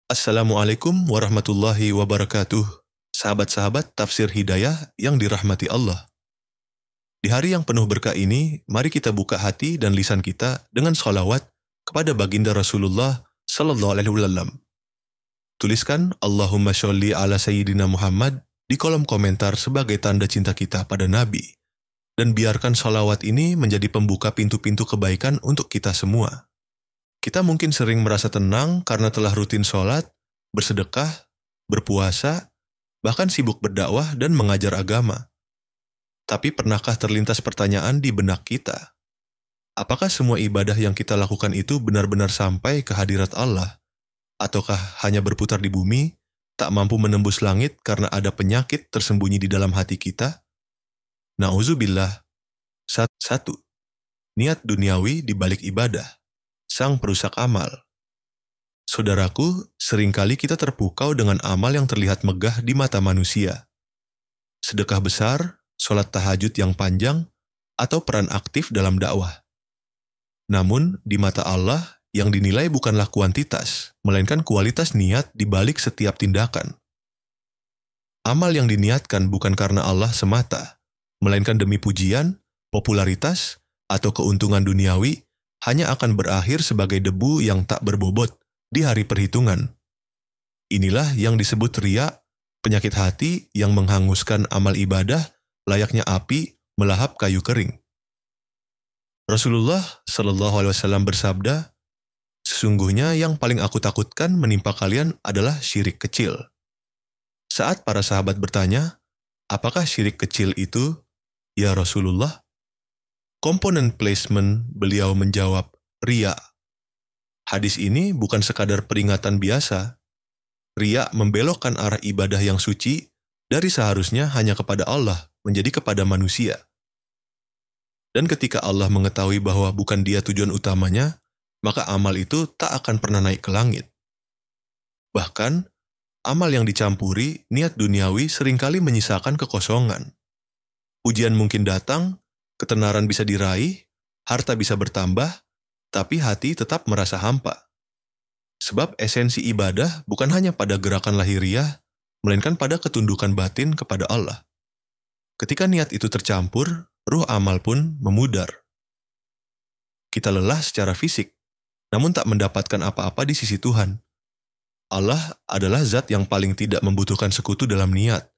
Assalamualaikum warahmatullahi wabarakatuh. Sahabat-sahabat tafsir hidayah yang dirahmati Allah. Di hari yang penuh berkah ini, mari kita buka hati dan lisan kita dengan sholawat kepada baginda Rasulullah Sallallahu Alaihi Wasallam. Tuliskan Allahumma sholli ala Sayyidina Muhammad di kolom komentar sebagai tanda cinta kita pada Nabi. Dan biarkan sholawat ini menjadi pembuka pintu-pintu kebaikan untuk kita semua. Kita mungkin sering merasa tenang karena telah rutin sholat, bersedekah, berpuasa, bahkan sibuk berdakwah dan mengajar agama. Tapi pernahkah terlintas pertanyaan di benak kita? Apakah semua ibadah yang kita lakukan itu benar-benar sampai ke hadirat Allah? Ataukah hanya berputar di bumi, tak mampu menembus langit karena ada penyakit tersembunyi di dalam hati kita? Na'udzubillah. 1. Niat duniawi di balik ibadah. Sang perusak amal. Saudaraku, seringkali kita terpukau dengan amal yang terlihat megah di mata manusia. Sedekah besar, sholat tahajud yang panjang, atau peran aktif dalam dakwah. Namun, di mata Allah, yang dinilai bukanlah kuantitas, melainkan kualitas niat di balik setiap tindakan. Amal yang diniatkan bukan karena Allah semata, melainkan demi pujian, popularitas, atau keuntungan duniawi, hanya akan berakhir sebagai debu yang tak berbobot di hari perhitungan. Inilah yang disebut riya, penyakit hati yang menghanguskan amal ibadah layaknya api melahap kayu kering. Rasulullah Shallallahu Alaihi Wasallam bersabda, "Sesungguhnya yang paling aku takutkan menimpa kalian adalah syirik kecil." Saat para sahabat bertanya, "Apakah syirik kecil itu, ya Rasulullah?" Komponen placement beliau menjawab, riya. Hadis ini bukan sekadar peringatan biasa. Riya membelokkan arah ibadah yang suci dari seharusnya hanya kepada Allah menjadi kepada manusia. Dan ketika Allah mengetahui bahwa bukan Dia tujuan utamanya, maka amal itu tak akan pernah naik ke langit. Bahkan, amal yang dicampuri niat duniawi seringkali menyisakan kekosongan. Ujian mungkin datang, ketenaran bisa diraih, harta bisa bertambah, tapi hati tetap merasa hampa. Sebab esensi ibadah bukan hanya pada gerakan lahiriah, melainkan pada ketundukan batin kepada Allah. Ketika niat itu tercampur, ruh amal pun memudar. Kita lelah secara fisik, namun tak mendapatkan apa-apa di sisi Tuhan. Allah adalah zat yang paling tidak membutuhkan sekutu dalam niat.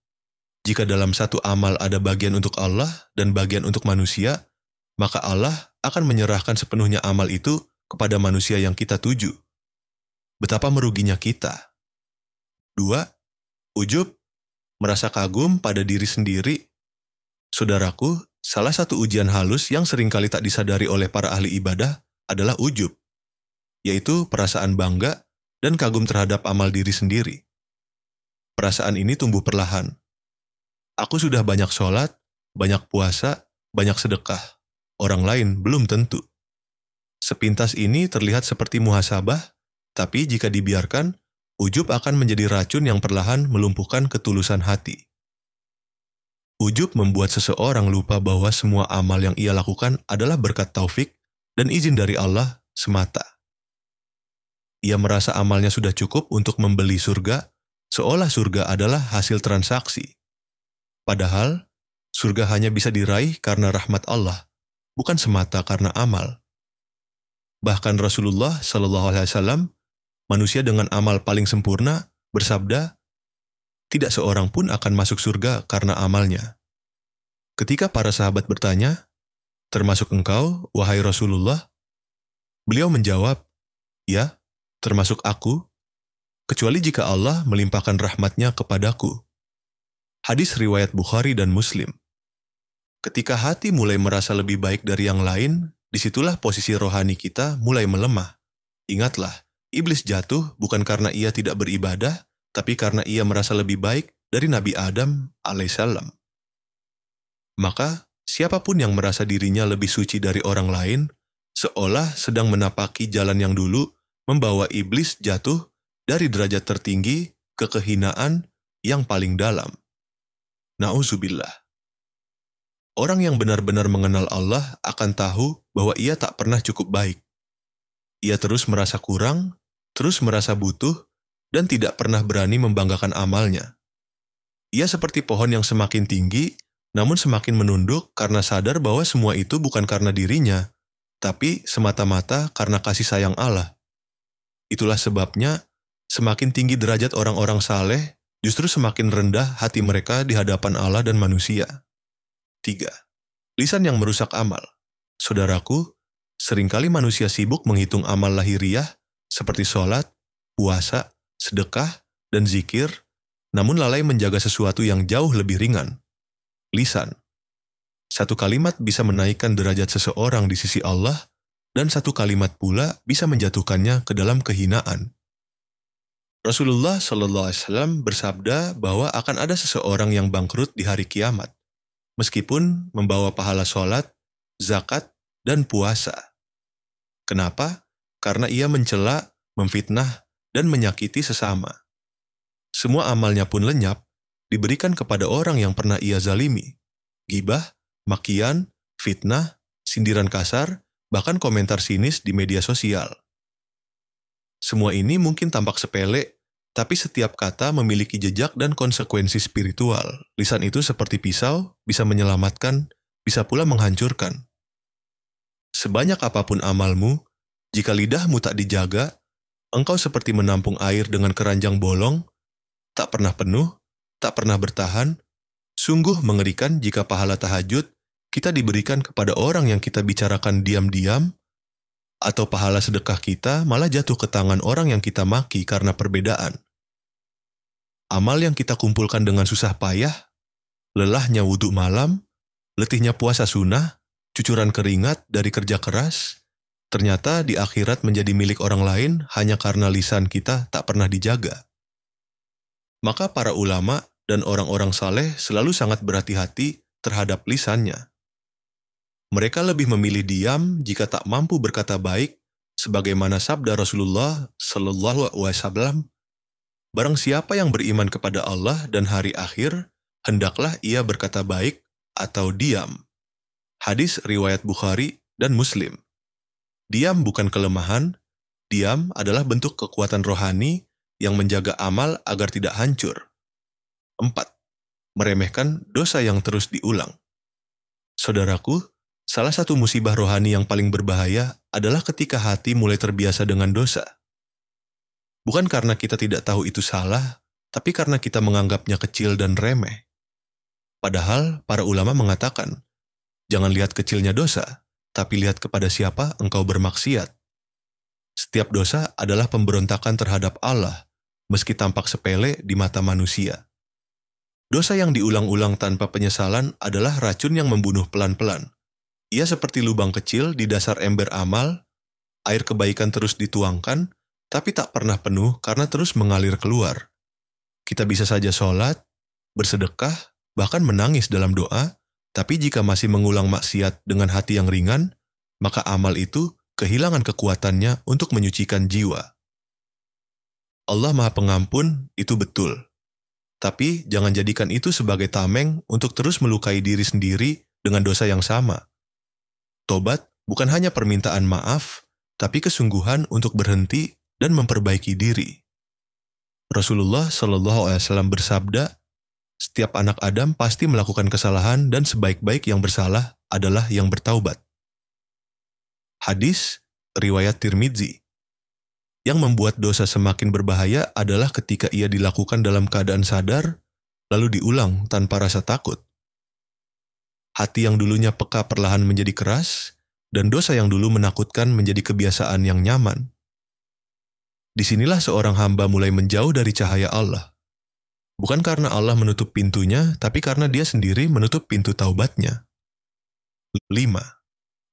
Jika dalam satu amal ada bagian untuk Allah dan bagian untuk manusia, maka Allah akan menyerahkan sepenuhnya amal itu kepada manusia yang kita tuju. Betapa meruginya kita. 2. Ujub, merasa kagum pada diri sendiri. Saudaraku, salah satu ujian halus yang seringkali tak disadari oleh para ahli ibadah adalah ujub, yaitu perasaan bangga dan kagum terhadap amal diri sendiri. Perasaan ini tumbuh perlahan. Aku sudah banyak sholat, banyak puasa, banyak sedekah. Orang lain belum tentu. Sepintas ini terlihat seperti muhasabah, tapi jika dibiarkan, ujub akan menjadi racun yang perlahan melumpuhkan ketulusan hati. Ujub membuat seseorang lupa bahwa semua amal yang ia lakukan adalah berkat taufik dan izin dari Allah semata. Ia merasa amalnya sudah cukup untuk membeli surga, seolah surga adalah hasil transaksi. Padahal, surga hanya bisa diraih karena rahmat Allah, bukan semata karena amal. Bahkan Rasulullah Shallallahu Alaihi Wasallam, manusia dengan amal paling sempurna, bersabda, tidak seorang pun akan masuk surga karena amalnya. Ketika para sahabat bertanya, termasuk engkau, wahai Rasulullah? Beliau menjawab, ya, termasuk aku, kecuali jika Allah melimpahkan rahmatnya kepadaku. Hadis riwayat Bukhari dan Muslim. Ketika hati mulai merasa lebih baik dari yang lain, disitulah posisi rohani kita mulai melemah. Ingatlah, iblis jatuh bukan karena ia tidak beribadah, tapi karena ia merasa lebih baik dari Nabi Adam alaihissalam. Maka, siapapun yang merasa dirinya lebih suci dari orang lain, seolah sedang menapaki jalan yang dulu membawa iblis jatuh dari derajat tertinggi ke kehinaan yang paling dalam. Na'udzubillah. Orang yang benar-benar mengenal Allah akan tahu bahwa ia tak pernah cukup baik. Ia terus merasa kurang, terus merasa butuh, dan tidak pernah berani membanggakan amalnya. Ia seperti pohon yang semakin tinggi, namun semakin menunduk karena sadar bahwa semua itu bukan karena dirinya, tapi semata-mata karena kasih sayang Allah. Itulah sebabnya, semakin tinggi derajat orang-orang saleh, justru semakin rendah hati mereka di hadapan Allah dan manusia. 3. Lisan yang merusak amal. Saudaraku, seringkali manusia sibuk menghitung amal lahiriah seperti sholat, puasa, sedekah, dan zikir, namun lalai menjaga sesuatu yang jauh lebih ringan. Lisan. Satu kalimat bisa menaikkan derajat seseorang di sisi Allah, dan satu kalimat pula bisa menjatuhkannya ke dalam kehinaan. Rasulullah SAW bersabda bahwa akan ada seseorang yang bangkrut di hari kiamat, meskipun membawa pahala sholat, zakat, dan puasa. Kenapa? Karena ia mencela, memfitnah, dan menyakiti sesama. Semua amalnya pun lenyap, diberikan kepada orang yang pernah ia zalimi. Gibah, makian, fitnah, sindiran kasar, bahkan komentar sinis di media sosial. Semua ini mungkin tampak sepele, tapi setiap kata memiliki jejak dan konsekuensi spiritual. Lisan itu seperti pisau, bisa menyelamatkan, bisa pula menghancurkan. Sebanyak apapun amalmu, jika lidahmu tak dijaga, engkau seperti menampung air dengan keranjang bolong, tak pernah penuh, tak pernah bertahan. Sungguh mengerikan jika pahala tahajud kita diberikan kepada orang yang kita bicarakan diam-diam, atau pahala sedekah kita malah jatuh ke tangan orang yang kita maki karena perbedaan. Amal yang kita kumpulkan dengan susah payah, lelahnya wudhu malam, letihnya puasa sunnah, cucuran keringat dari kerja keras, ternyata di akhirat menjadi milik orang lain hanya karena lisan kita tak pernah dijaga. Maka para ulama dan orang-orang saleh selalu sangat berhati-hati terhadap lisannya. Mereka lebih memilih diam jika tak mampu berkata baik, sebagaimana sabda Rasulullah SAW, barang siapa yang beriman kepada Allah dan hari akhir, hendaklah ia berkata baik atau diam. Hadis riwayat Bukhari dan Muslim. Diam bukan kelemahan, diam adalah bentuk kekuatan rohani yang menjaga amal agar tidak hancur. 4. Meremehkan dosa yang terus diulang. Saudaraku, salah satu musibah rohani yang paling berbahaya adalah ketika hati mulai terbiasa dengan dosa. Bukan karena kita tidak tahu itu salah, tapi karena kita menganggapnya kecil dan remeh. Padahal para ulama mengatakan, jangan lihat kecilnya dosa, tapi lihat kepada siapa engkau bermaksiat. Setiap dosa adalah pemberontakan terhadap Allah, meski tampak sepele di mata manusia. Dosa yang diulang-ulang tanpa penyesalan adalah racun yang membunuh pelan-pelan. Ia seperti lubang kecil di dasar ember amal, air kebaikan terus dituangkan, tapi tak pernah penuh karena terus mengalir keluar. Kita bisa saja sholat, bersedekah, bahkan menangis dalam doa, tapi jika masih mengulang maksiat dengan hati yang ringan, maka amal itu kehilangan kekuatannya untuk menyucikan jiwa. Allah Maha Pengampun, itu betul. Tapi jangan jadikan itu sebagai tameng untuk terus melukai diri sendiri dengan dosa yang sama. Tobat bukan hanya permintaan maaf, tapi kesungguhan untuk berhenti dan memperbaiki diri. Rasulullah SAW bersabda, setiap anak Adam pasti melakukan kesalahan dan sebaik-baik yang bersalah adalah yang bertaubat. Hadis riwayat Tirmidzi. Yang membuat dosa semakin berbahaya adalah ketika ia dilakukan dalam keadaan sadar, lalu diulang tanpa rasa takut. Hati yang dulunya peka perlahan menjadi keras, dan dosa yang dulu menakutkan menjadi kebiasaan yang nyaman. Disinilah seorang hamba mulai menjauh dari cahaya Allah. Bukan karena Allah menutup pintunya, tapi karena dia sendiri menutup pintu taubatnya. 5.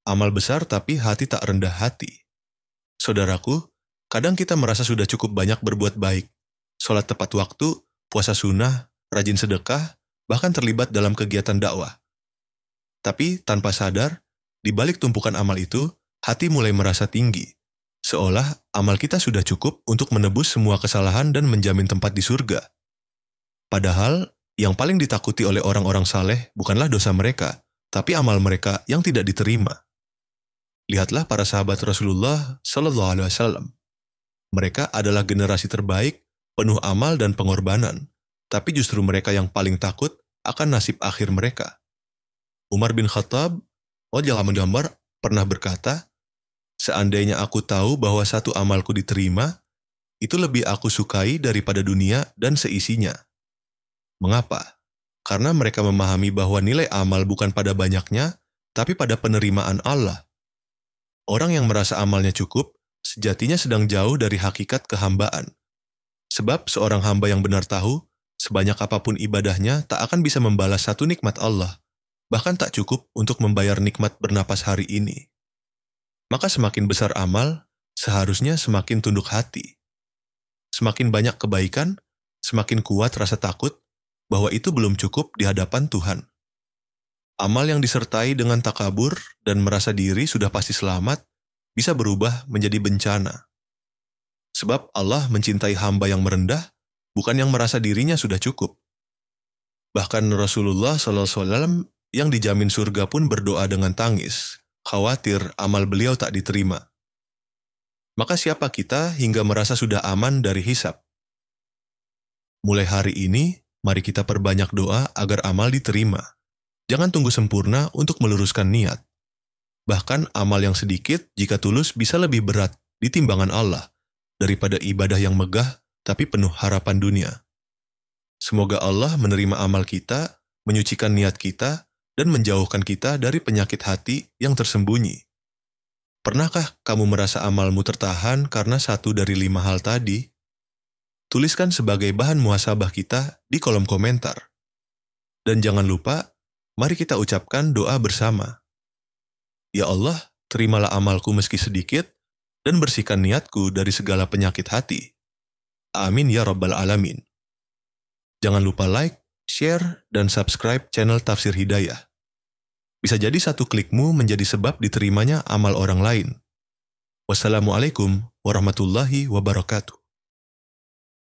Amal besar tapi hati tak rendah hati. Saudaraku, kadang kita merasa sudah cukup banyak berbuat baik, sholat tepat waktu, puasa sunnah, rajin sedekah, bahkan terlibat dalam kegiatan dakwah. Tapi tanpa sadar, di balik tumpukan amal itu, hati mulai merasa tinggi, seolah amal kita sudah cukup untuk menebus semua kesalahan dan menjamin tempat di surga. Padahal, yang paling ditakuti oleh orang-orang saleh bukanlah dosa mereka, tapi amal mereka yang tidak diterima. Lihatlah para sahabat Rasulullah SAW. Mereka adalah generasi terbaik penuh amal dan pengorbanan, tapi justru mereka yang paling takut akan nasib akhir mereka. Umar bin Khattab, radhiyallahu anhu, pernah berkata, "Seandainya aku tahu bahwa satu amalku diterima, itu lebih aku sukai daripada dunia dan seisinya." Mengapa? Karena mereka memahami bahwa nilai amal bukan pada banyaknya, tapi pada penerimaan Allah. Orang yang merasa amalnya cukup, sejatinya sedang jauh dari hakikat kehambaan. Sebab seorang hamba yang benar tahu, sebanyak apapun ibadahnya tak akan bisa membalas satu nikmat Allah, bahkan tak cukup untuk membayar nikmat bernapas hari ini. Maka semakin besar amal, seharusnya semakin tunduk hati. Semakin banyak kebaikan, semakin kuat rasa takut bahwa itu belum cukup di hadapan Tuhan. Amal yang disertai dengan takabur dan merasa diri sudah pasti selamat bisa berubah menjadi bencana. Sebab Allah mencintai hamba yang merendah, bukan yang merasa dirinya sudah cukup. Bahkan Rasulullah SAW yang dijamin surga pun berdoa dengan tangis, khawatir amal beliau tak diterima. Maka siapa kita hingga merasa sudah aman dari hisab? Mulai hari ini, mari kita perbanyak doa agar amal diterima. Jangan tunggu sempurna untuk meluruskan niat. Bahkan amal yang sedikit jika tulus bisa lebih berat di timbangan Allah daripada ibadah yang megah tapi penuh harapan dunia. Semoga Allah menerima amal kita, menyucikan niat kita, dan menjauhkan kita dari penyakit hati yang tersembunyi. Pernahkah kamu merasa amalmu tertahan karena satu dari 5 hal tadi? Tuliskan sebagai bahan muhasabah kita di kolom komentar. Dan jangan lupa, mari kita ucapkan doa bersama. Ya Allah, terimalah amalku meski sedikit, dan bersihkan niatku dari segala penyakit hati. Amin ya Rabbal Alamin. Jangan lupa like, share, dan subscribe channel Tafsir Hidayah. Bisa jadi satu klikmu menjadi sebab diterimanya amal orang lain. Wassalamualaikum warahmatullahi wabarakatuh.